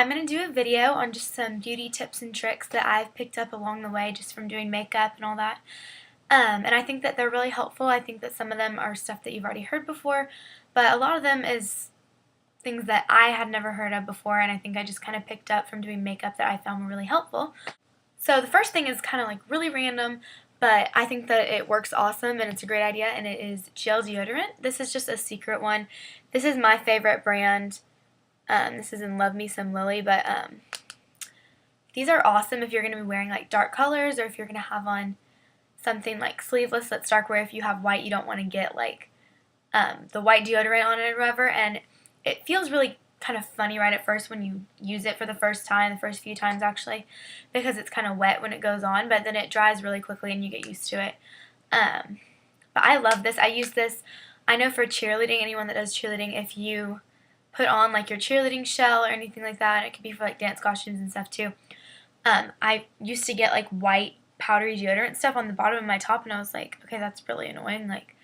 I'm going to do a video on just some beauty tips and tricks that I've picked up along the way just from doing makeup and all that. And I think that they're really helpful. I think that some of them are stuff that you've already heard before, but a lot of them is things that I had never heard of before, and I think I just kind of picked up from doing makeup that I found were really helpful. So the first thing is kind of like really random, but I think that it works awesome and it's a great idea, and it is gel deodorant. This is just a secret one. This is my favorite brand. This is in Love Me Some Lily, but these are awesome if you're going to be wearing like dark colors, or if you're going to have on something like sleeveless that's dark, where if you have white you don't want to get like the white deodorant on it or whatever. And it feels really kind of funny right at first when you use it for the first time, the first few times actually, because it's kind of wet when it goes on, but then it dries really quickly and you get used to it. But I love this. I use this, I know for cheerleading, anyone that does cheerleading, if you put on like your cheerleading shell or anything like that, it could be for like dance costumes and stuff too. I used to get like white powdery deodorant stuff on the bottom of my top, and I was like, okay, that's really annoying, like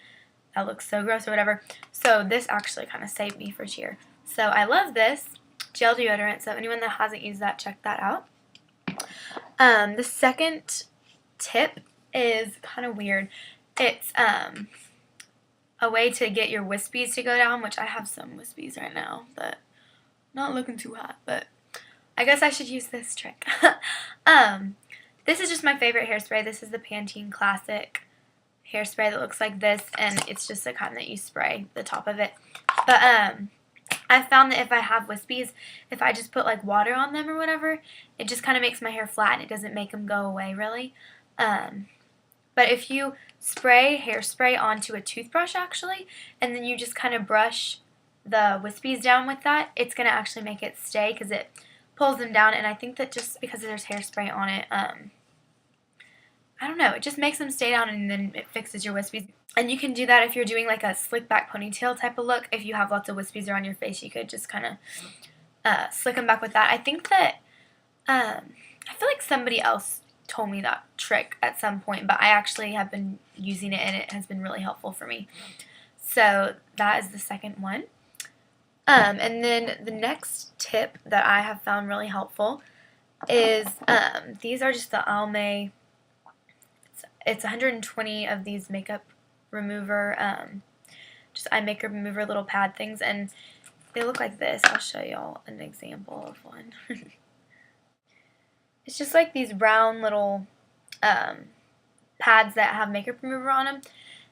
that looks so gross or whatever. So this actually kind of saved me for cheer. So I love this gel deodorant, so anyone that hasn't used that, check that out. The second tip is kind of weird. It's a way to get your wispies to go down, which I have some wispies right now, but not looking too hot, but I guess I should use this trick. This is just my favorite hairspray. This is the Pantene Classic hairspray that looks like this, and it's just the kind that you spray the top of it. But I found that if I have wispies, if I just put like water on them or whatever, it just kind of makes my hair flat and it doesn't make them go away really. But if you spray hairspray onto a toothbrush actually, and then you just kind of brush the wispies down with that, it's going to actually make it stay because it pulls them down. And I think that just because there's hairspray on it, I don't know, it just makes them stay down and then it fixes your wispies. And you can do that if you're doing like a slick back ponytail type of look. If you have lots of wispies around your face, you could just kind of slick them back with that. I think that, I feel like somebody else told me that trick at some point, but I actually have been using it and it has been really helpful for me. So that is the second one. And then the next tip that I have found really helpful is these are just the almay. It's 120 of these makeup remover, just eye makeup remover little pad things, and they look like this. I'll show y'all an example of one. It's just like these brown little pads that have makeup remover on them.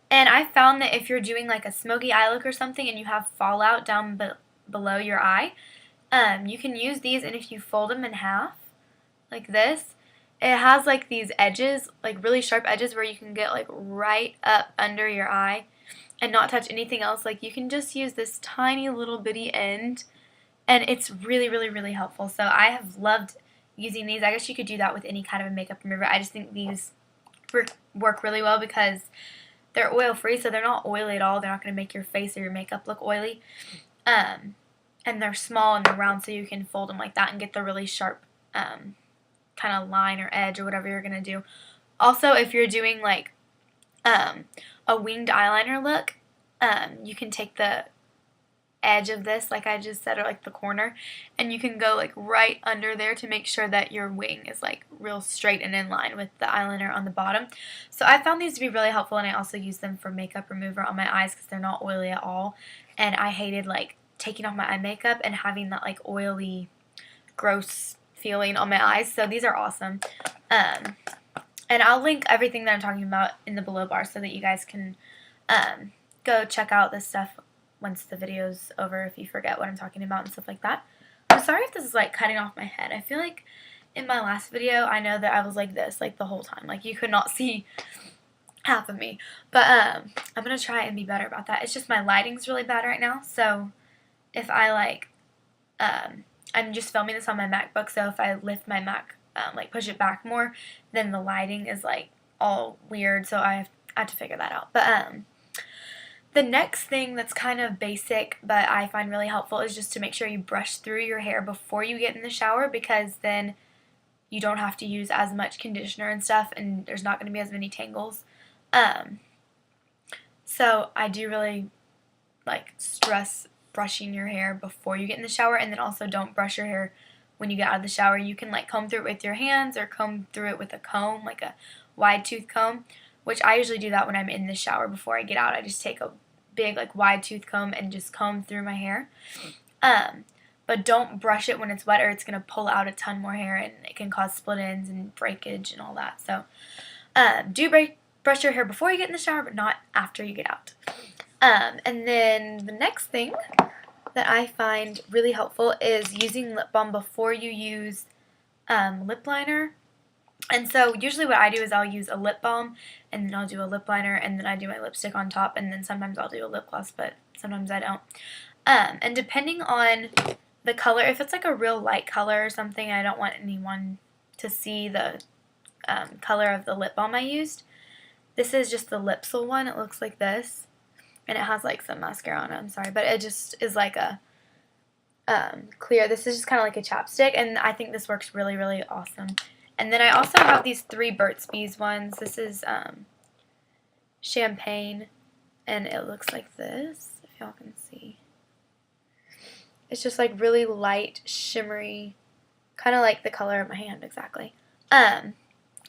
And I found that if you're doing like a smoky eye look or something and you have fallout down below your eye, you can use these, and if you fold them in half like this, it has like these edges, like really sharp edges where you can get like right up under your eye and not touch anything else. Like you can just use this tiny little bitty end, and it's really, really, really helpful. So I have loved using these. I guess you could do that with any kind of a makeup remover. I just think these work really well because they're oil free, so they're not oily at all. They're not going to make your face or your makeup look oily. And they're small and they're round, so you can fold them like that and get the really sharp kind of line or edge or whatever you're going to do. Also, if you're doing like a winged eyeliner look, you can take the edge of this, like I just said, or like the corner, and you can go like right under there to make sure that your wing is like real straight and in line with the eyeliner on the bottom. So I found these to be really helpful, and I also use them for makeup remover on my eyes because they're not oily at all, and I hated like taking off my eye makeup and having that like oily gross feeling on my eyes. So these are awesome. And I'll link everything that I'm talking about in the below bar so that you guys can go check out this stuff once the video's over if you forget what I'm talking about and stuff like that. I'm sorry if this is like cutting off my head. I feel like in my last video, I know that I was like this like the whole time. Like you could not see half of me. But I'm going to try and be better about that. It's just my lighting's really bad right now. So if I like, I'm just filming this on my MacBook. So if I lift my Mac, like push it back more, then the lighting is like all weird. So I have to figure that out. But the next thing that's kind of basic but I find really helpful is just to make sure you brush through your hair before you get in the shower, because then you don't have to use as much conditioner and stuff, and there's not going to be as many tangles. So I do really like stress brushing your hair before you get in the shower, and then also don't brush your hair when you get out of the shower. You can like comb through it with your hands or comb through it with a comb, like a wide tooth comb, which I usually do that when I'm in the shower before I get out. I just take a big like wide tooth comb and just comb through my hair. But don't brush it when it's wet or it's going to pull out a ton more hair and it can cause split ends and breakage and all that. So brush your hair before you get in the shower, but not after you get out. And then the next thing that I find really helpful is using lip balm before you use lip liner. And so usually what I do is I'll use a lip balm and then I'll do a lip liner and then I do my lipstick on top, and then sometimes I'll do a lip gloss, but sometimes I don't. And depending on the color, if it's like a real light color or something, I don't want anyone to see the color of the lip balm I used. This is just the lypsyl one. It looks like this. And it has like some mascara on it, I'm sorry, but it just is like a clear. This is just kind of like a chapstick, and I think this works really, really awesome. And then I also have these 3 Burt's Bees ones. This is champagne, and it looks like this, if y'all can see. It's just like really light, shimmery, kind of like the color of my hand, exactly. And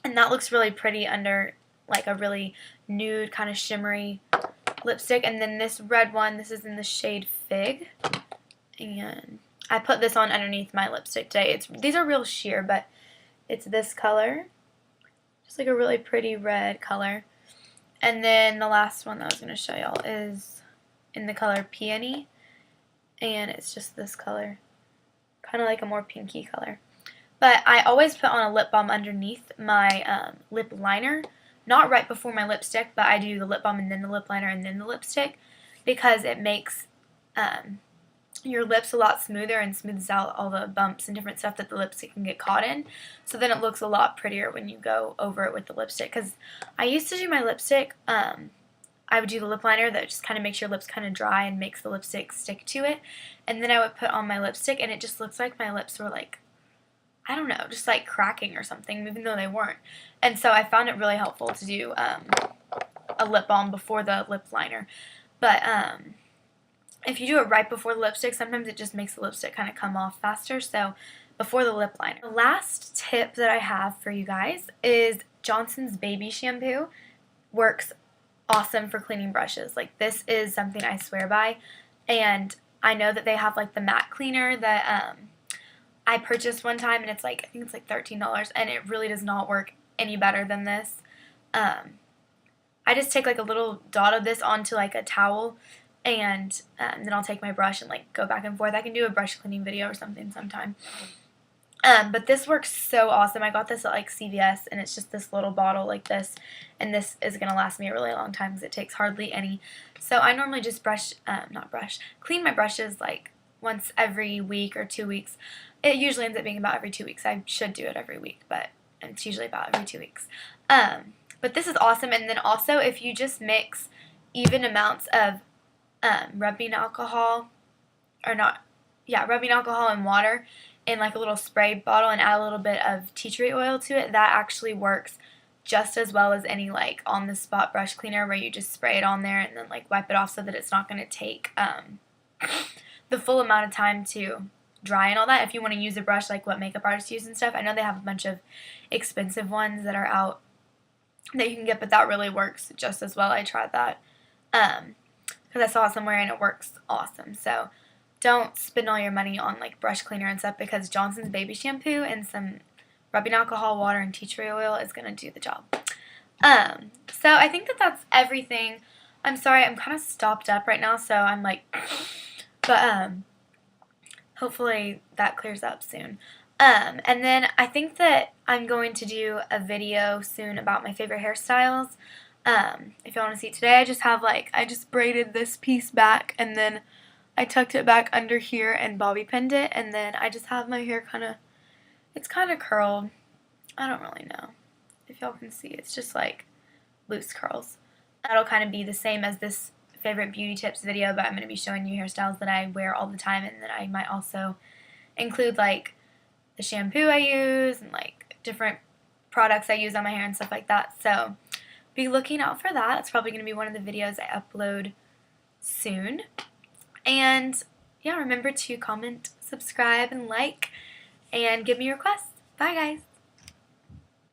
that looks really pretty under like a really nude, kind of shimmery lipstick. And then this red one, this is in the shade Fig, and I put this on underneath my lipstick today. These are real sheer, but it's this color, just like a really pretty red color. And then the last one that I was going to show y'all is in the color Peony, and it's just this color, kind of like a more pinky color. But I always put on a lip balm underneath my lip liner. Not right before my lipstick, but I do the lip balm and then the lip liner and then the lipstick, because it makes your lips a lot smoother and smooths out all the bumps and different stuff that the lipstick can get caught in. So then it looks a lot prettier when you go over it with the lipstick. Because I used to do my lipstick, I would do the lip liner that just kind of makes your lips kind of dry and makes the lipstick stick to it. And then I would put on my lipstick and it just looks like my lips were like, I don't know, just like cracking or something, even though they weren't. And so I found it really helpful to do a lip balm before the lip liner. But if you do it right before the lipstick, sometimes it just makes the lipstick kind of come off faster. So before the lip liner. The last tip that I have for you guys is Johnson's Baby Shampoo. Works awesome for cleaning brushes. Like, this is something I swear by. And I know that they have like the matte cleaner that I purchased one time, and it's like, I think it's like $13, and it really does not work any better than this. I just take like a little dot of this onto like a towel, and then I'll take my brush and like go back and forth. I can do a brush cleaning video or something sometime. But this works so awesome. I got this at like CVS, and it's just this little bottle like this, and this is going to last me a really long time because it takes hardly any. So I normally just clean my brushes like once every week or 2 weeks. It usually ends up being about every 2 weeks. I should do it every week, but it's usually about every 2 weeks. But this is awesome. And then also, if you just mix even amounts of rubbing alcohol and water in like a little spray bottle and add a little bit of tea tree oil to it, that actually works just as well as any like on the spot brush cleaner where you just spray it on there and then like wipe it off so that it's not going to take the full amount of time to dry and all that. If you want to use a brush like what makeup artists use and stuff, I know they have a bunch of expensive ones that are out that you can get, but that really works just as well. I tried that because I saw it somewhere and it works awesome. So don't spend all your money on like brush cleaner and stuff, because Johnson's Baby Shampoo and some rubbing alcohol, water, and tea tree oil is going to do the job. So I think that that's everything. I'm sorry, I'm kind of stopped up right now, so I'm like, but hopefully that clears up soon. And then I think that I'm going to do a video soon about my favorite hairstyles. If you want to see it today, I just braided this piece back, and then I tucked it back under here and bobby pinned it, and then I just have my hair it's kind of curled. I don't really know if y'all can see. It's just like loose curls. That'll kind of be the same as this favorite beauty tips video, but I'm going to be showing you hairstyles that I wear all the time, and then I might also include like the shampoo I use and like different products I use on my hair and stuff like that. So be looking out for that. It's probably going to be one of the videos I upload soon. And yeah, remember to comment, subscribe, and like. and give me requests. Bye, guys.